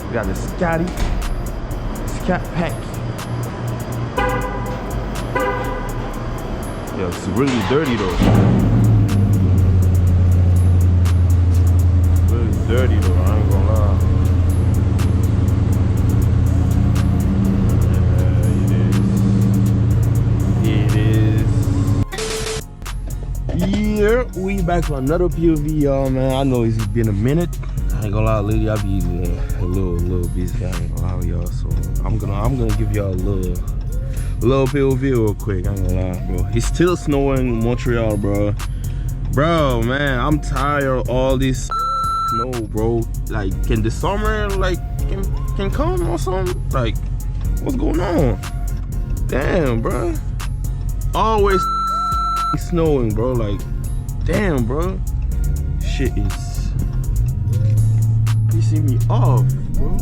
We got the Scatpack. Yo, it's really dirty though. Really dirty though, I ain't gonna lie. Yeah, we back for another POV, y'all, man. I know it's been a minute. I ain't gonna lie, lady, I be a little busy. I ain't gonna lie, y'all. So I'm gonna give y'all a little POV real quick. I ain't gonna lie, bro. It's still snowing in Montreal, bro. Bro, man, I'm tired of all this snow, bro. Like, can the summer can come or something? Like, what's going on? Damn, bro. Always snowing, bro. Like, damn, bro. Shit is pissing me off, bro.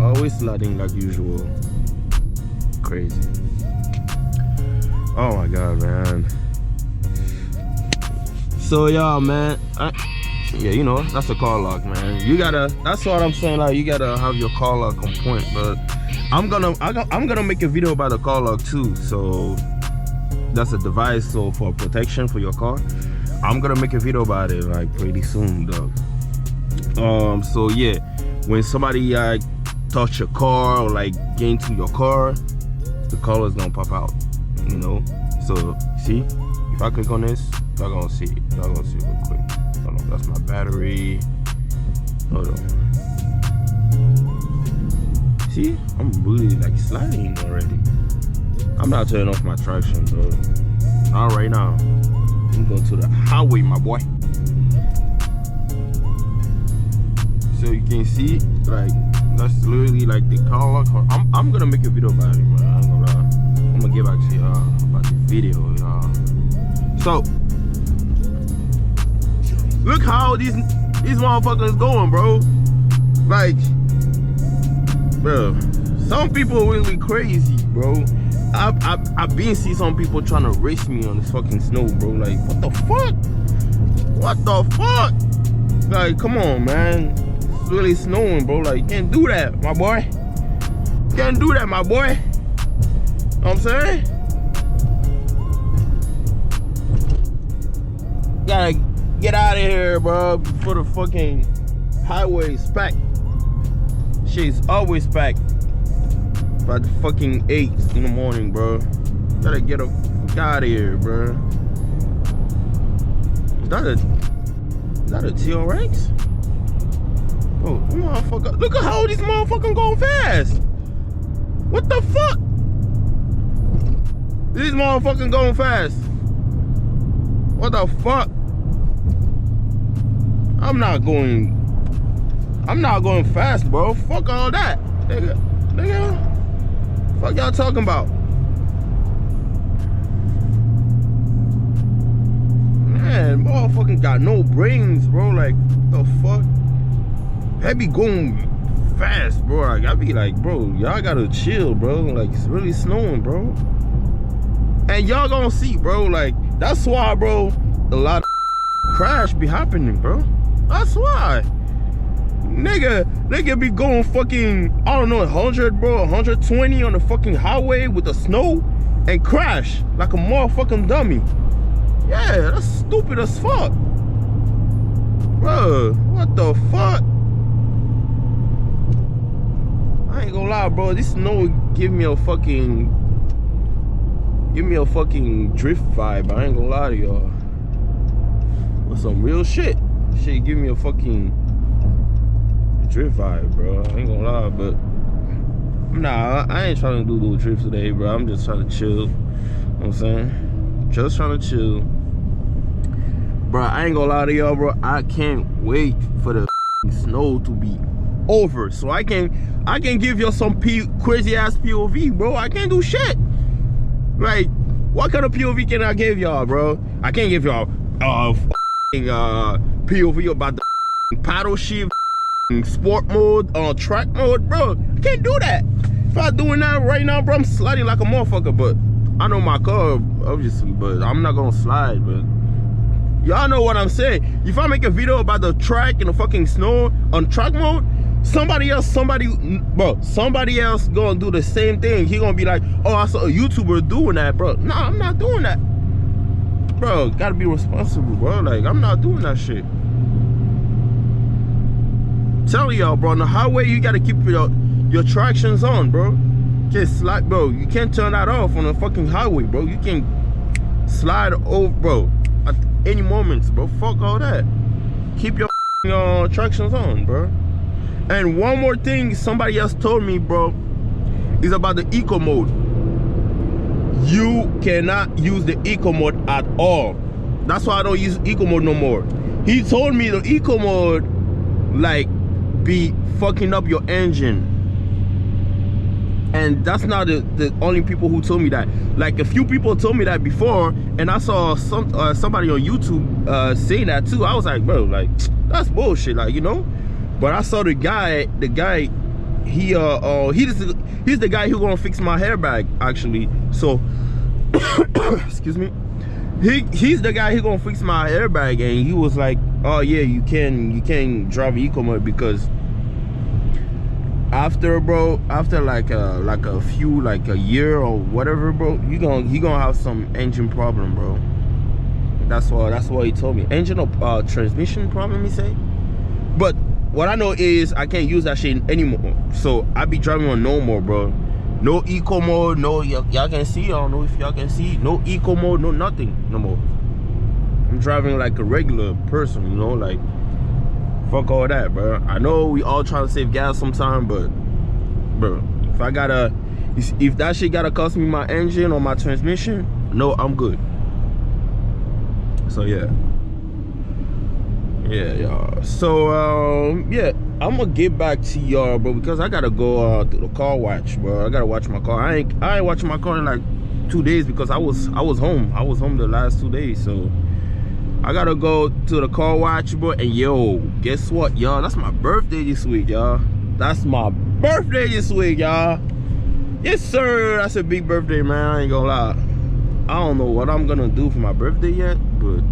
Always flooding like usual. Crazy. Oh my god, man. So y'all, man, yeah, you know, that's a car lock, man. You gotta, that's what I'm saying, like, you gotta have your car lock on point. But I'm gonna make a video about the car lock too. So that's a device, so for protection for your car. I'm gonna make a video about it like pretty soon, dog. So yeah, when somebody touch your car or like get into your car, the color is gonna pop out, you know. So see, if I click on this, y'all gonna see it. Y'all gonna see it real quick. Hold on, that's my battery. Hold on. See, I'm really like sliding already. I'm not turning off my traction, bro. Not right now. I'm going to the highway, my boy. So you can see, like, that's literally like the car lock. I'm gonna make a video about it, man. I ain't gonna lie. I'm gonna give back to y'all about the video, y'all. So look how these motherfuckers going, bro. Like, bro, some people really crazy, bro. I've been seeing some people trying to race me on this fucking snow, bro. Like, what the fuck? What the fuck? Like, come on, man. It's really snowing, bro. Like, you can't do that, my boy. You can't do that, my boy. Know what I'm saying? Gotta get out of here, bro, before the fucking highway's packed. Shit's always packed. About the fucking 8 in the morning, bro. Gotta get the fuck out of here, bro. Is that a TRX? Oh, motherfucker. Look at how these motherfuckers going fast. What the fuck? These motherfuckers going fast. What the fuck? I'm not going fast, bro. Fuck all that. Nigga. Fuck y'all talking about? Man, motherfucking got no brains, bro. Like, what the fuck? I be going fast, bro. Like, I be like, bro, y'all gotta chill, bro. Like, it's really snowing, bro. And y'all gonna see, bro. Like, that's why, bro, a lot of crash be happening, bro. That's why. Nigga be going fucking, I don't know, 100, bro, 120 on the fucking highway with the snow and crash like a motherfucking dummy. Yeah, that's stupid as fuck. Bro, what the fuck? I ain't gonna lie, bro. This snow give me a fucking drift vibe. I ain't gonna lie to y'all. With some real shit. Shit give me a fucking drift vibe, bro. I ain't gonna lie, but nah, I ain't trying to do little drifts today, bro. I'm just trying to chill. You know what I'm saying? Just trying to chill. Bro, I ain't gonna lie to y'all, bro. I can't wait for the snow to be over so I can give y'all some crazy ass POV, bro. I can't do shit. Like, what kind of POV can I give y'all, bro? I can't give y'all POV about the paddle shift, sport mode, track mode, bro. I can't do that. If I'm doing that right now, bro, I'm sliding like a motherfucker. But I know my car, obviously, but I'm not gonna slide. But Y'all know what I'm saying. If I make a video about the track and the fucking snow on track mode, somebody else gonna do the same thing. He gonna be like, oh, I saw a YouTuber doing that, bro. Nah, I'm not doing that. Bro, gotta be responsible, bro. Like, I'm not doing that shit. Telling y'all, bro, on the highway, you gotta keep your tractions on, bro. Just slide, bro. You can't turn that off on the fucking highway, bro. You can slide over, bro, at any moment, bro. Fuck all that. Keep your tractions on, bro. And one more thing somebody else told me, bro, is about the eco mode. You cannot use the eco mode at all. That's why I don't use eco mode no more. He told me the eco mode, like, be fucking up your engine. And that's not the only people who told me that. Like, a few people told me that before, and I saw somebody on YouTube saying that too. I was like, bro, like, that's bullshit, like, you know. But I saw the guy, he's the guy who gonna fix my airbag, actually. So, excuse me. He's the guy who gonna fix my airbag, and he was like, oh yeah, you can drive eco mode because after like a year or whatever, bro, he gonna have some engine problem, bro. That's what he told me. Engine or transmission problem, he say. But what I know is I can't use that shit anymore. So I be driving on normal, bro. No eco mode, no, y'all can see. I don't know if y'all can see. No eco mode, no nothing no more. I'm driving like a regular person, you know, like, fuck all that, bro. I know we all trying to save gas sometime, but, bro, if that shit gotta cost me my engine or my transmission, no, I'm good. So yeah, y'all. So yeah, I'm gonna get back to y'all, bro, because I gotta go to the car wash, bro. I gotta watch my car. I ain't watching my car in like 2 days because I was home. I was home the last 2 days, so I gotta go to the car wash, bro. And yo, guess what, y'all? That's my birthday this week, y'all. That's my birthday this week, y'all. Yes, sir. That's a big birthday, man. I ain't gonna lie. I don't know what I'm gonna do for my birthday yet, but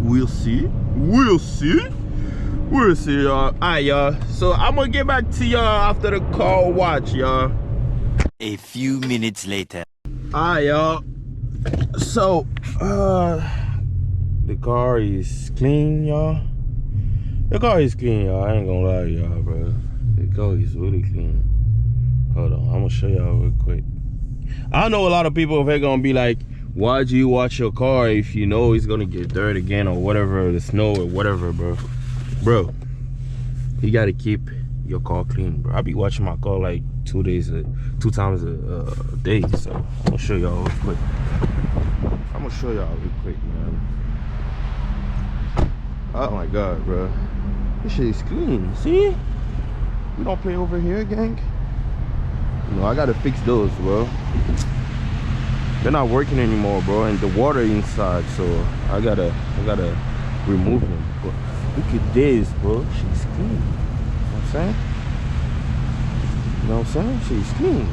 we'll see. We'll see, y'all. All right, y'all. So I'm gonna get back to y'all after the car wash, y'all. A few minutes later. All right, y'all. So, the car is clean, y'all. The car is clean, y'all. I ain't gonna lie to y'all, bro. The car is really clean. Hold on, I'm gonna show y'all real quick. I know a lot of people are gonna be like, why'd you wash your car if you know it's gonna get dirt again or whatever, the snow or whatever, bro? Bro, you gotta keep your car clean, bro. I be washing my car like 2 times a day. So I'm gonna show y'all real quick. Man. Oh my god, bro, this shit is clean. See, we don't play over here, gang. You know, I gotta fix those, bro. They're not working anymore, bro, and the water inside, so I gotta remove them. But look at this, bro. She's clean. You know what I'm saying? You know what I'm saying? She's clean.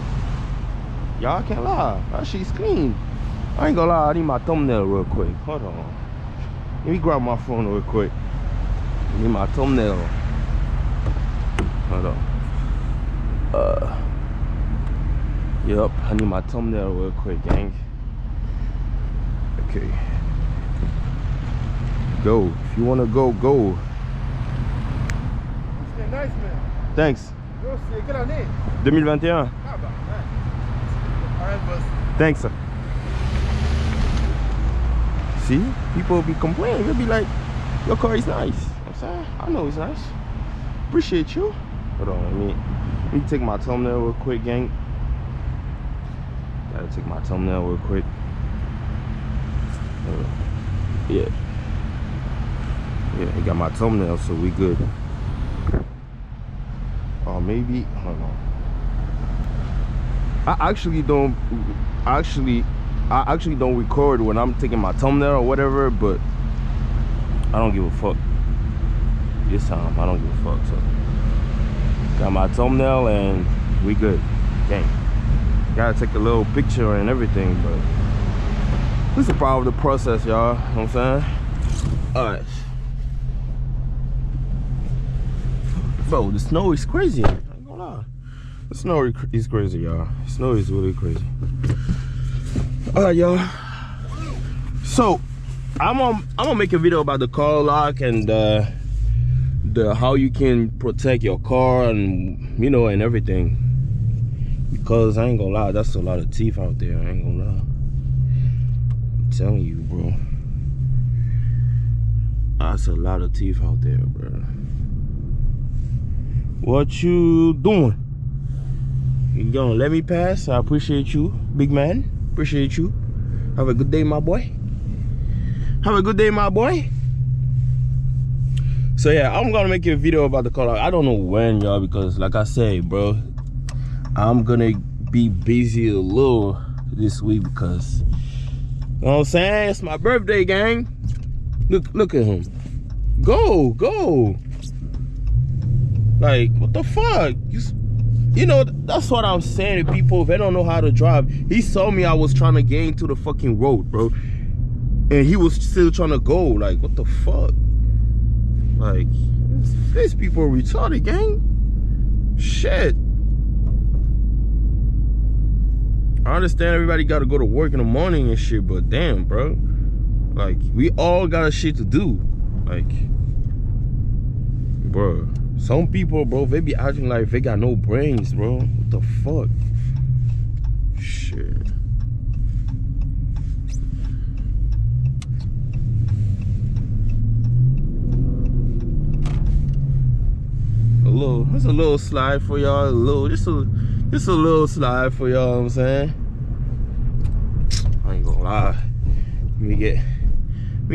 Y'all can't lie. She's clean. I ain't gonna lie. I need my thumbnail real quick. Hold on. Let me grab my phone real quick. I need my thumbnail. Hold on. Yep, I need my thumbnail real quick, gang. Okay. Go. If you wanna go, go. C'était nice, man. Thanks. Yo, c'est quelle année? 2021. Ah bah, ouais. Alright, boss. Thanks, sir. See? People be complaining. They'll be like, your car is nice. I'm saying, I know it's nice. Appreciate you. Hold on, let me take my thumbnail real quick, gang. Gotta take my thumbnail real quick. Yeah, I got my thumbnail, so we good. Or maybe, hold on. I actually don't record when I'm taking my thumbnail or whatever, but I don't give a fuck. This time I don't give a fuck. So got my thumbnail and we good. Dang. Gotta take a little picture and everything, but this is part of the process, y'all. You know what I'm saying? Alright. Bro, the snow is crazy. I ain't gonna lie. The snow is crazy, y'all. Snow is really crazy. Alright, y'all. So I'm gonna make a video about the car lock and the how you can protect your car and you know and everything. Because I ain't gonna lie, that's a lot of teeth out there. I ain't gonna lie. I'm telling you, bro. That's a lot of teeth out there, bro. What you doing? You gonna let me pass? I appreciate you, big man. Appreciate you. Have a good day, my boy. Have a good day, my boy. So yeah, I'm gonna make a video about the car. I don't know when, y'all, because like I said, bro, I'm gonna be busy a little this week because, you know what I'm saying? It's my birthday, gang. Look at him. Go. Like, what the fuck? You know, that's what I'm saying to people. If they don't know how to drive, he saw me, I was trying to get into the fucking road, bro. And he was still trying to go. Like, what the fuck? Like, these people are retarded, gang. Shit. I understand everybody got to go to work in the morning and shit, but damn, bro. Like, we all got shit to do. Like, bro. Some people, bro, they be acting like they got no brains, bro. What the fuck? Shit. It's a little slide for y'all. Just a little slide for y'all, know what I'm saying? I ain't gonna lie. Let me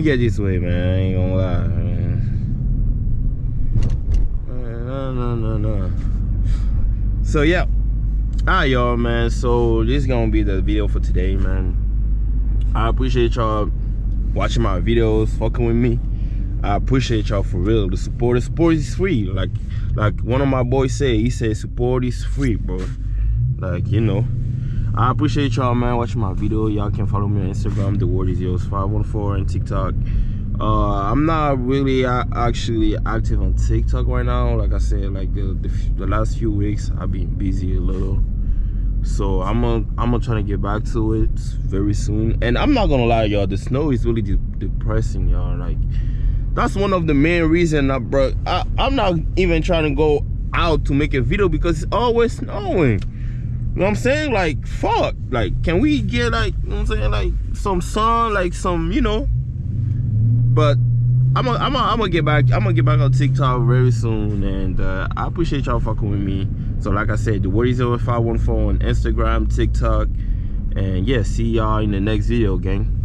get this way, man. I ain't gonna lie, man. No. So yeah. Alright, y'all, man. So this is gonna be the video for today, man. I appreciate y'all watching my videos, fucking with me. I appreciate y'all for real. The support is free. Like one of my boys said, he said support is free, bro. Like, you know. I appreciate y'all, man, watching my video. Y'all can follow me on Instagram, the word is yours 514, and TikTok. I'm not really actually active on TikTok right now. Like I said, like the last few weeks I've been busy a little. So I'm gonna try to get back to it very soon. And I'm not gonna lie, y'all, the snow is really depressing, y'all. Like, that's one of the main reasons I'm not even trying to go out to make a video because it's always snowing. You know what I'm saying? Like, fuck. Like, can we get, like, you know what I'm saying, like some sun, like some, you know? But I'm gonna get back on TikTok very soon, and I appreciate y'all fucking with me. So like I said, the word is 514 on Instagram, TikTok, and yeah, see y'all in the next video, gang.